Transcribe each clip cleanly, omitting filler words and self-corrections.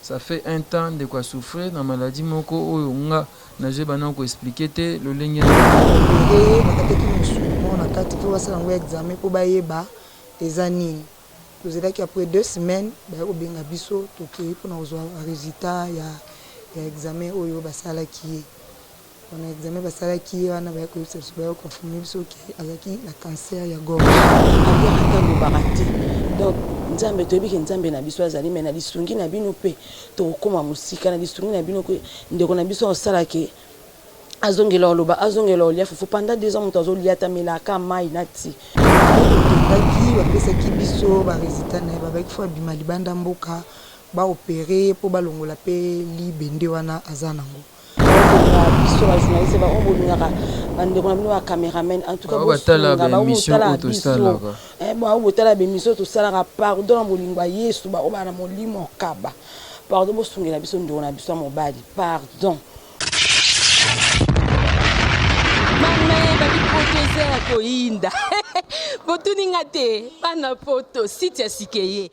ça fait un temps de quoi souffrir na maladie moko oyo nga naje bana ko expliquer te lolenge bakataki mosumo na kati mpo basala yango examen mpo bayeba eza nini. Tozalaki après 2 semaines baya kobenga biso tokei mpona kozwa résultat ya examen oyo basalaki ye. On a examen basalaki ye wana baya koyebisa biso baya konfirme biso ke azalaki na cancer ya gorge. Ata lobaka te. Donc nzambe toyebi ke nzambe na biso azali me na lisungi na bino mpe tokokoma mosika na lisungi na bino mpe ndeko na biso osalaki azongela oloba azongela olia fufu pendant 2 ans moto azolia tamelaka mai nati tokendaki bapesaki biso baresultat na ye babaki fo abima libanda mboka baopere mpo balongola mpe libende wana aza nango. biso bajournaliste baombolingaka bandeko na bino bacaméraman en tout cas botala bemission tosalaka pardon na bolingo ya yesu baobana na molimo okaba pardon bosungela biso ndeko na biso ya mobali pardon mama babipoto eza ya koyinda botuninga te bana poto site ya sikeye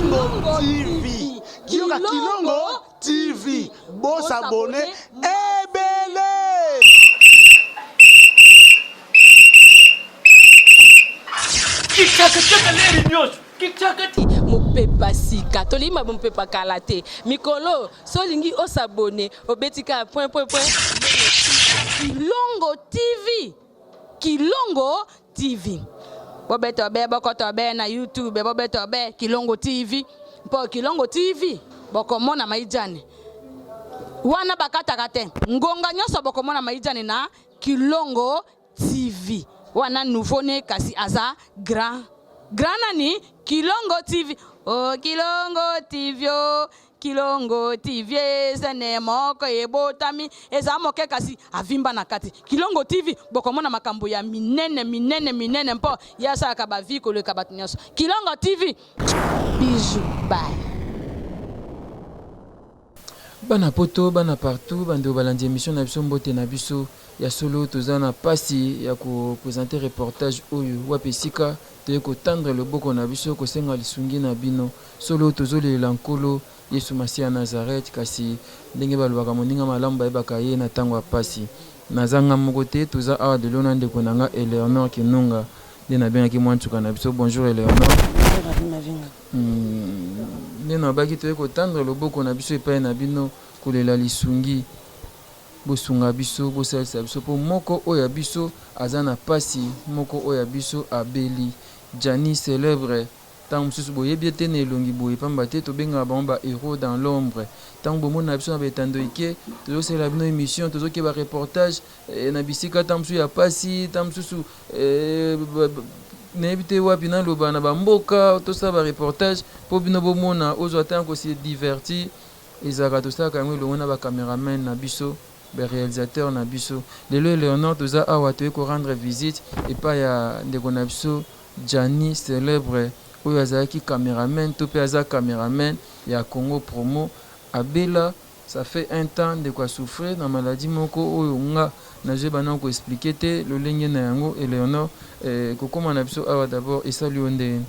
Kilongo TV. Kilongo TV. Boss abonné. Ebele. mopepa sika tolima mopepa kala te mikolo solingi osabone obetika point Kilongo TV. Kilongo TV. Bobeto be bokoto be na YouTube bobeto be Kilongo TV. Po Kilongo TV bokomona maijane. Wana bakataka te. Ngonga nyoso bokomona maijane na Kilongo TV. Wana nouveau ne kasi aza grand nani Kilongo TV. Oh Kilongo TV oh. Kilongo TV zene moko ebotami eza moke kasi avimba na kati Kilongo TV bokomona makambo ya minene mpo yasa ka ba vie ko le kabatunyaso Kilongo TV bijou bye bana poto bana partout bande balandi émission na biso mbote na biso ya solo tozana pasi ya ko présenter reportage oyo wapesika te ko tendre le boko na biso ko senga lisungi na bino solo tozolela nkolo Yesu Masia Nazareth kasi ndenge balobaka moninga malamu bayebaka ye na tango ya pasi nazanga moko te toza awa de lona ndeko nanga Eleonore Kinunga nde nabengaki mwantuka na biso bonjour Eleonore nde nabaki toye kotandre loboko na biso epai na bino kolela lisungi bosunga biso bosalisa biso mpo moko oyo ya biso aza na pasi moko oyo ya biso abeli Jani célèbre tant mosusu boyebi ete na elongi boye pamba te tobengaka bango bahéros dans l'ombre ntango bomona na biso na betando eke tozosalela bino émission tozokeba reportage na bisika ntango mosusu ya pasi ntango mosusu nayebi te wapi naloba na bamboka tosala bareportage mpo bino bomona ozwa ntango kosi divertir ezalaka tosalaka yango elongo na bacaméraman na biso baréalisateur na biso lelo Eleonore toza awa toye korendre visite epai ya ndeko na biso Jani célèbre oyo azalaki caméraman to pe aza caméraman ya Congo Promo abela ça fait un temps de quoi souffrir na maladie moko oyo nga naje bana ko expliquer te lolenge na yango Eleonore kokoma na biso awa d'abord esali onde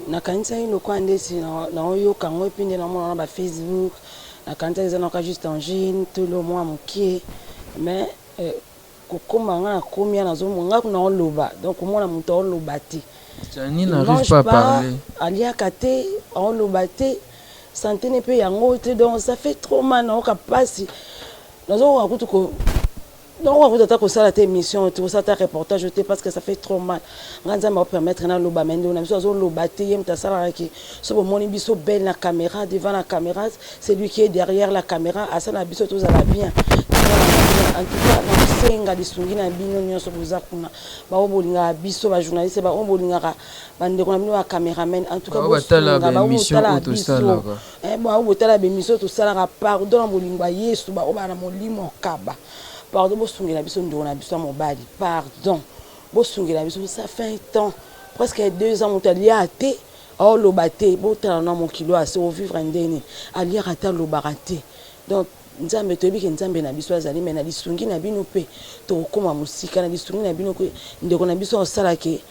na kanisa ino kwa ndesi na oyo kango epinde na mona na Facebook na kanisa eza na ka juste en jean tout le mois mokie mais kokoma nga komia na zo nga kuna oloba donc mona muto oloba te Jani n'arrive pas à parler. Aliaka te, on l'obate, santé ne peut y en donc ça fait trop mal, on a passé. Nous avons ça la émission, tout ça ta reportage parce que ça fait trop mal. Ganza m'a permettre na loba mendo na biso lobate yem ta sala ki so bo moni biso belle la caméra devant la caméra, c'est lui qui est derrière la caméra, asa na biso tout ça va bien. En tout cas na senga lisungi na bino nyonso bozakuna ba obolinga biso ba journaliste ba obolinga bande ko na bino ba cameraman en tout cas botala ba émission to sala ba botala ba émission to sala pardon na bolingo ya yesu ba obana molimo okaba pardon bosungela biso ndeko na biso ya mobali pardon bosungela biso ça fait un temps presque 2 ans motali ate o lobate botala na mokilo ase o vivre ndeni ali ata lobarate donc nzambe toyebi ke nzambe na biso azali me na lisungi na bino mpe tokokoma mosika na lisungi na bino ndeko na biso osalaki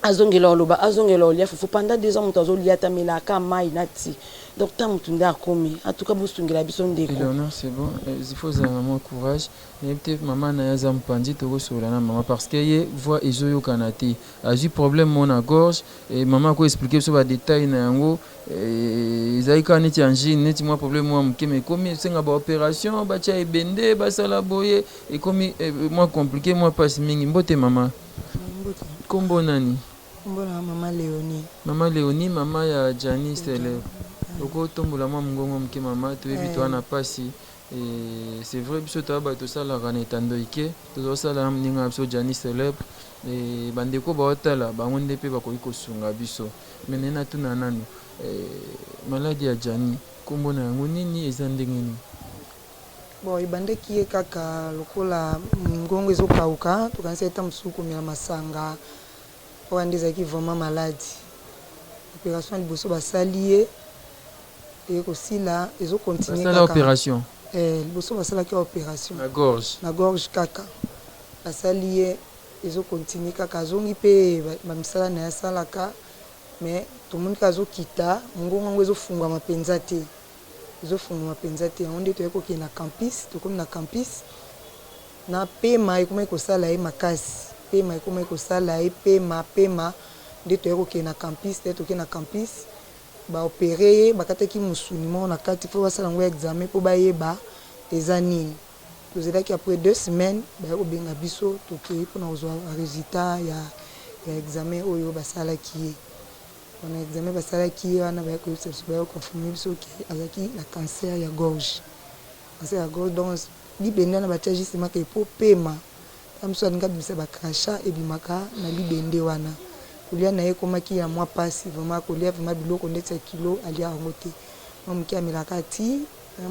azongela oloba azongela olia fufu pendant 2 ans moto azolia tamelaka mai nati donc ta motu nde akomi en tout cas bosungela biso ndeko Eleonore, c'est bon. Il faut vraiment courage. Mais peut-être maman n'a pas pandi to sur la maman parce que ye voit ezoyo kanati. A eu problème mon à gorge et maman ko expliquer sur les détails na yango. Ezai kaniti angine neti moi problème moi mkeme komi senga ba opération ba tia ebende ba sala boye et komi moi compliqué moi passe mingi mbote maman. Kombo nani? Mbona mama Léonie. Mama Léonie, maman ya Jani Célèbre. Oko tombola mwa mungongo mke mama toyebi toana pasi et c'est vrai biso toyaba tosalaka na etando ike tozosala mninga biso Jani Célèbre et bandeko baotala bango nde mpe bakoki kosunga biso mene natuna nano maladi ya Jani kombo na yango nini eza ndenge nini? Bon, ebandeki ye kaka lokola mingongo ezokauka tokanisi ata mosusu komela masanga oyo nde ezalaki vraiment maladi. Opération ya liboso basali ye ekosila ezokontinue kaka opération liboso basalaki opération na gorge kaka basali ye ezokontinue kaka azongi mpe bamisala na ye asalaka mais tomoni kaka azokita mongongo yango ezofungwama mpenza te yango nde toyei kokende na campus tokomi na campus na pema ekomaki kosala ye makasi pema nde toyei kokende na campus te tokende na campus baopere ye bakataki mosuni moko na kati mpo basala yango examen mpo bayeba eza nini. Tozelaki après 2 semaines bayei kobenga biso tokei mpona kozwa résultat ya examen oyo basalaki ye. Wana examen basalaki ye wana bayei koyebisa biso bayei koconfirme biso ke azalaki na cancer ya gorge. Donc libende wana batia justement ke po pema ta mosu alingi abimisa bakrachat ebimaka na libende wana. Kolia na ye ekomaki ya mwa pasi vraiment kolia vraiment biloko ndeti ya kilo alia yango te mwa moke amelaka ti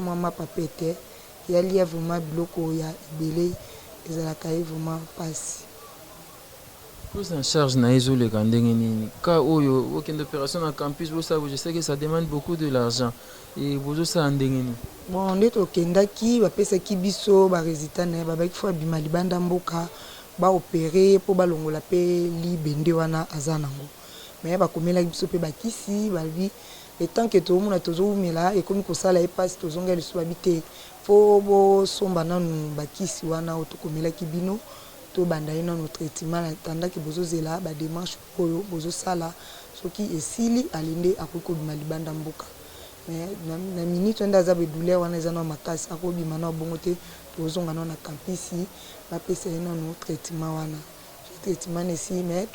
mwa mapa pe te ye alia vraiment biloko ya ebele ezalaka ye vraiment pasi. Prise en charge na ezoleka ndenge nini ka oyo okende opération na campus bosala je sais que ça demande beaucoup de l'argent et bozosala ndenge nini? Bon nde tokendaki bapesaki biso barésultat na ye babaki fo abima libanda mboka baopere mpo balongola mpe libende wana aza nango me bakomelaki biso mpe bakisi balobi etant ke tozomona tozowumela ekomi kosala ye mpasi tozonga lisusu babi te fo bosomba nanu bakisi wana oyo tokomelaki bino tobanda ye nanu traitement tandaki bozozela badémarche oyo bozosala soki esili alinde akoki kobima libanda mboka na minute nde aza bedouleur wana eza na makasi akobima na bongo te tozonga na campus bapesa ye nanu traitement wana traitement nesi mais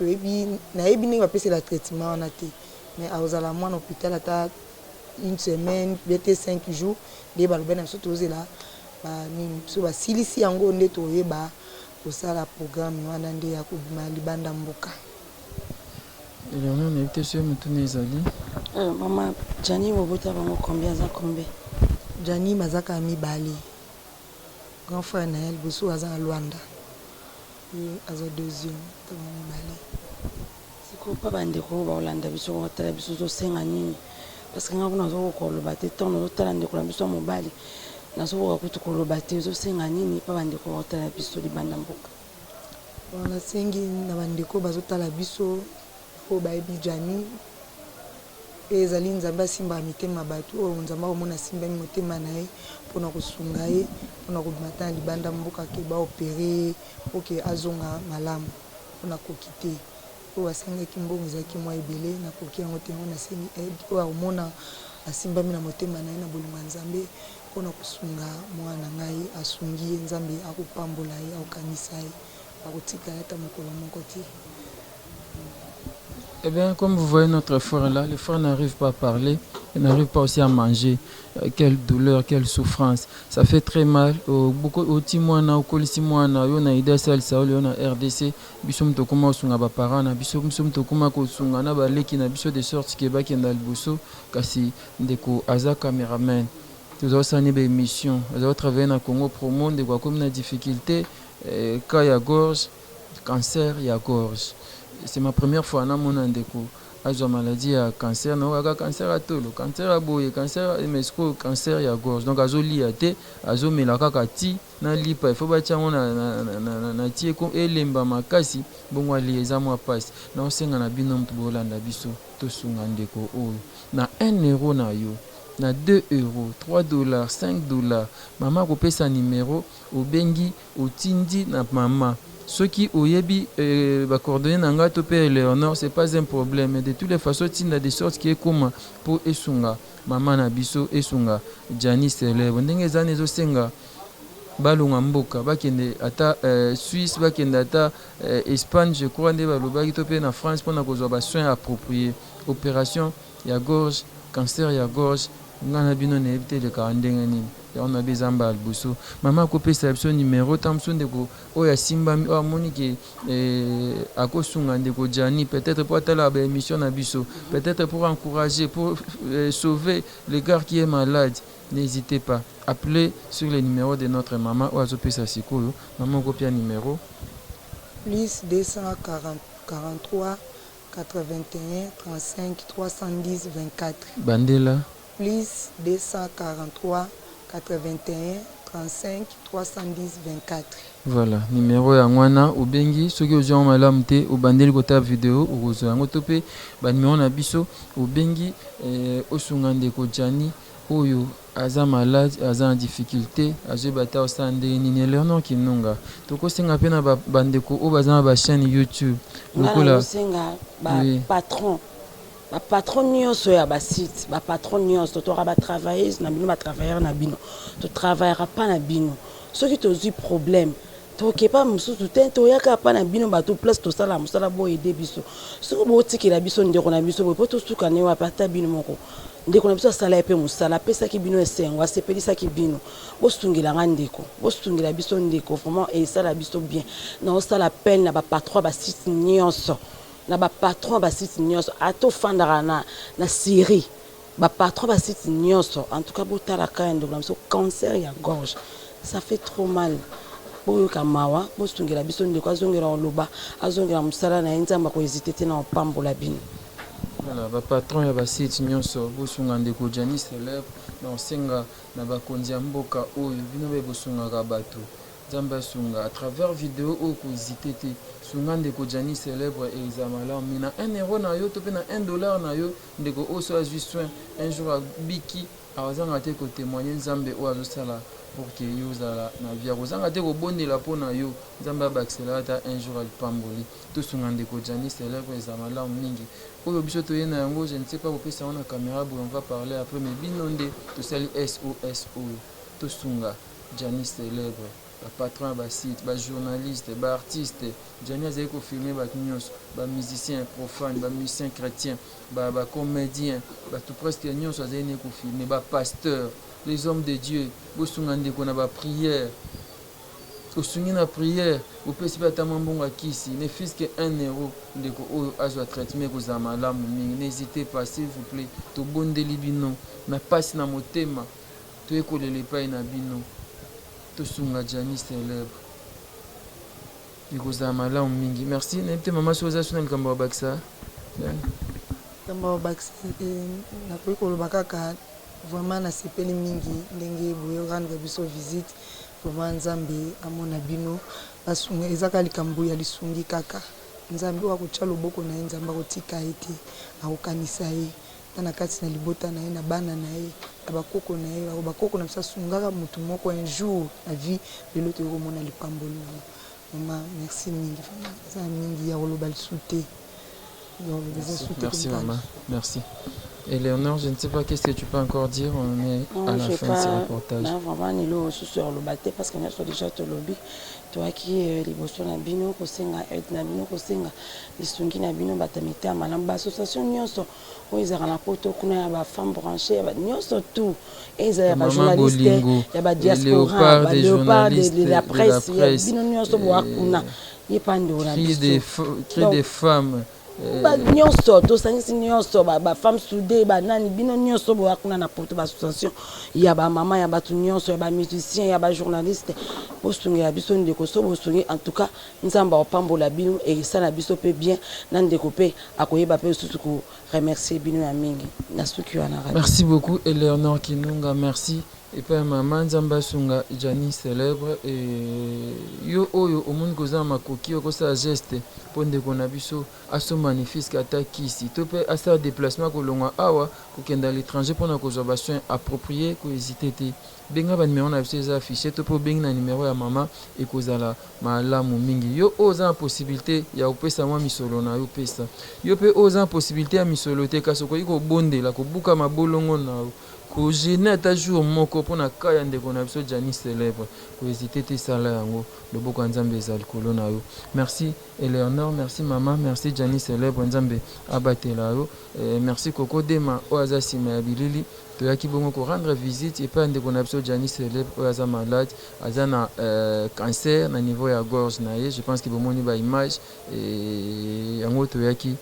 nayebi ndenge bapesela traitement wana te mais akozala mwana hôpital ata 1 semaine bete 5 jours nde balobi na biso tozela banini biso basilisi yango nde toyeba kosala programme wana nde ya kobima libanda mboka. Eleonore nayebi te soki motuna ezali mama Jani bobota bango combien aza combien? Jani bazaka mibale grand frère na ye liboso aza na Lwanda aza deuxième ntango mibale. sikoyo mpa bandeko baolanda biso kotala biso tosenga nini parce que nga kuna nazokoka koloba te ntango nazotala ndeko na biso ya mobali nazokoka kutu koloba te ozosenga nini mpa bandeko bakotala biso libanda mboka? Nasengi na bandeko bazotala biso po bayebi Jani pe ezali nzambe asimba mitema bato oyo nzambe akomona asimbami motema na ye mpona kosunga ye mpona kobimata na libanda mboka ke baopere oke azonga malamu mpona koki te oyo asengaki mbongo ezalaki mwa ebele nakoki yango te yango nasengi aide oyo akomona asimbami na motema na ye na bolingo ya nzambe mpona kosunga mwana na ngai asungi ye nzambe akopambola ye akokanisa ye akotika ye ata mokolo moko te. Eh bien, comme vous voyez notre frère là, le frère n'arrive pas à parler, il n'arrive pas aussi à manger. Quelle douleur, quelle souffrance. Ça fait très mal. Beaucoup au Timouana, au Colisimouana, on a idée ça, on a RDC, bisum tokuma sunga ba parana, bisum tokuma ko sunga na ba leki na biso de sorte que ba kenda liboso kasi ndeko aza cameraman. Tous autres une émission, les autres travailler na Congo promo de quoi comme na difficulté, cas ya gorge, cancer ya gorge. C'est ma première fois na mon ndeko azwa maladie ya cancer na oyo cancer ya tolo, cancer ya boye, cancer ya mesco, cancer ya gorge. Donc azolia te, azomela kaka ti na lipa, il faut batia yango na ti elemba makasi bongo alia eza mwa pasi. Na osenga na bino mutu bolanda biso tosunga ndeko oyo na 1 euro na yo, na 2 euros, 3 dollars, 5 dollars. Mama kopesa numéro obengi otindi na mama. Ceux qui oyebi coordonner nanga to pe Léonore, c'est pas un problème, mais de toutes les façons tinda de sorte qui est comme pour esunga mama na biso esunga Jani célèbre ndenge zane zo senga balunga mboka bakende ata Suisse, bakende ata Espagne, je crois nde balobaki to pe na France pour na kozwa ba soins appropriés. Opération ya gorge, cancer ya gorge, ngana bino na ebite le ndenge nini. On a besoin de Albuso. Maman a sa son numéro, Tamson de Go, Oya Simba, Monique, Akosunga de Go Jani, peut-être pour la émission Abisso, peut-être pour encourager, pour sauver le gars qui est malade. N'hésitez pas, appelez sur le numéro de notre maman, Oazope Sasiko, maman copie un numéro. Plus 243 81 35 310 24. Bandela. Plus 243 81 35 310 24. Voilà, numéro ya ngwana obengi soki ozwa malamu te obandeli kota video okozwa yango to pe ba numéro na biso obengi osunga ndeko Jani oyo aza malade, aza en difficulté, azobata osande nini Léonore Kinunga. Tokosenga pe na bandeko o baza na ba chaîne YouTube. Lokola senga ba patron. Ba patron nyonso ya ba site, ba patron nyonso to ba travailleuse na bino ba travailleur na bino. To travaillera pas na bino. Ceux qui ont eu problème to ke pa mususu te to yaka pa na bino ba to place to sala musala bo aider biso. Soko bo tikela biso ndeko na biso bo to suka ne wa pata bino moko. Ndeko na biso sala epe musala pesa ki bino esengo asepelisa ki bino. Bo sungela ngandeko, bo sungela biso ndeko vraiment et sala biso bien. Na sala peine na ba patron ba site nyonso. Na ba patron ba site nyonso ato fandara na Syrie. Ba patron ba site nyonso en tout cas botala ka ndeko na biso cancer ya gorge. Ça fait trop mal. Boyo kamawa, bo sungela biso ndeko azongela oloba, azongela musala na nzamba ko hésiter te na opambola bino. Voilà, ba patron ya ba site nyonso bo sunga ndeko Jani célèbre na senga na ba kondia mboka oyo bino be bosunga ka bato. Zamba sunga à travers vidéo o ko hésiter te. Sunga ndeko Jani célèbre et Izamala mina 1 euro na yo to pe na 1 dollar na yo ndeko o so azwi soin un jour a biki awazanga te ko témoigner nzambe o azosala pour que yo zala na via kozanga te ko bondela pona yo nzamba ba accélérata un jour al pamboli to sunga ndeko Jani célèbre et Izamala mingi oyo biso to yena yango je ne sais pas kopesa wana caméra bo on va parler après mais binonde to sali SOS oyo to sunga Jani célèbre ba patron ba site ba journaliste ba artiste Jani azali ko filmer ba nyonso ba musicien profane ba musicien chrétien ba comédien ba tout presque nyonso azali ko filmer ba pasteur les hommes de Dieu bosunga ndeko na ba prière osungi na prière opesi ba tamambonga kisi ne fils que 1 euro ndeko oyo azwa traitement ko za malamu mingi. N'hésitez pas s'il vous plaît to bondeli bino na pasi na motema to ekolele pai na bino to sunga Jani célèbre ikoza malamu mingi. Merci n'ete mama soza suna likambo baksa Kamba baksa na ko koloba kaka vraiment na sepeli mingi ndenge boyo rendre biso visite vraiment nzambe amona bino basunga ezaka likambo ya lisungi kaka nzambe wa kucha loboko na nzamba kotika ete akokanisa ye na kati na libota na ye na bana na ye na bakoko na ye bakoko na bisa sungaka mutu moko un jour na vie lelo to komona likambo na mama. Merci mingi ça mingi ya koloba lisute. Merci maman, merci. Et Léonore, je ne sais pas qu'est-ce que tu peux encore dire, on est non, à la fin de ce reportage. Non, vraiment, nous sommes le bâté parce qu'on a déjà tout lobby. Toi qui es les bossos na bino, kosenga aide na bino, kosenga les sungi na bino, batamite à malamba association nyonso. Où ils ont la poto, kuna ya ba femme branchée, ba nyonso tout. Et ils ont ba journaliste, ya ba diaspora, ba léopard de la presse, bino nyonso bo akuna. Cri des femmes. ba nyonso to sangisi nyonso ba femme soudée ba nani bino nyonso bo akuna na porte ba association ya ba mama ya ba tu nyonso ya ba musicien ya ba journaliste bo sungi ya biso ndeko so bo sungi en tout cas nzamba opambola bino et ça na biso pe bien na ndeko pe akoyeba pe surtout ko remercier bino ya mingi na suki wana. Merci beaucoup Eleonore Kinunga, merci. Et puis maman Nzamba Sunga Jani célèbre et yo oyo omuntu koza makoki ko sa geste ponde kona biso aso magnifique attaque ici to pe asa déplacement ko longa awa ko kenda l'étranger pona ko zoba soin approprié ko hésiter te benga ba numéro na biso za affiché to po benga na numéro ya mama et ko zala malamu mingi yo oza possibilité ya opesa mwa misolo na yo pesa yo pe oza possibilité ya misolo te kaso ko iko bondela ko buka mabolongo na ko gêner ta jour moko pona kaya ndeko na biso Jani célèbre ko hésiter te sala yango loboko nzambe za likolo na yo. Merci Eleonore, merci maman, merci Jani célèbre nzambe abatela yo. Merci Koko Dema oaza sima ya bilili to yaki bongo ko rendre visite et pas ndeko na biso Jani célèbre oaza malade aza na cancer na niveau ya gorge na ye. Je pense que bomoni ba image et yango to yaki.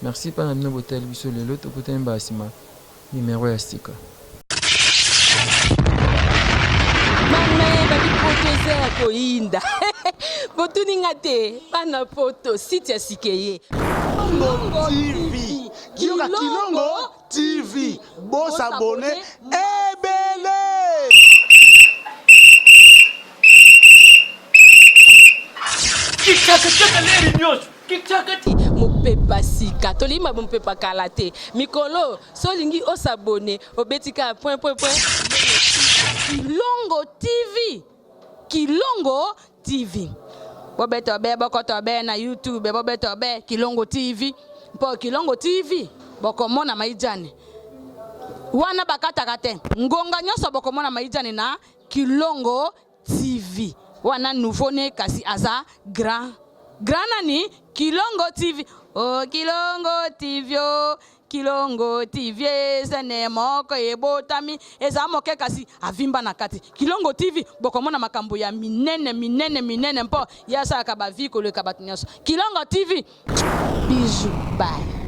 Merci pa na bino botel biso lelo to kutene ba sima numéro ya stika. Koinda botuninga te bana poto site ya sikeye Kilongo TV Kioka Kilongo TV Boss abonné ebele Kikaka leri nyonso kikaka mopepa sika tolima mopepa kala te mikolo solingi osabone obetika point Kilongo TV Kilongo TV bobeto be bokoto be na YouTube bobeto be Kilongo TV po Kilongo TV bokomona maijane wana bakataka te ngonga nyonso bokomona maijane na Kilongo TV wana nouveau né kasi aza grand nani Kilongo TV oh Kilongo TV oh Kilongo TV zene moko ebotami eza moke kasi avimba na kati Kilongo TV bokomona makambo ya minene mpo yasa ka ba vie ko le kabat nyonso Kilongo TV bijou bye.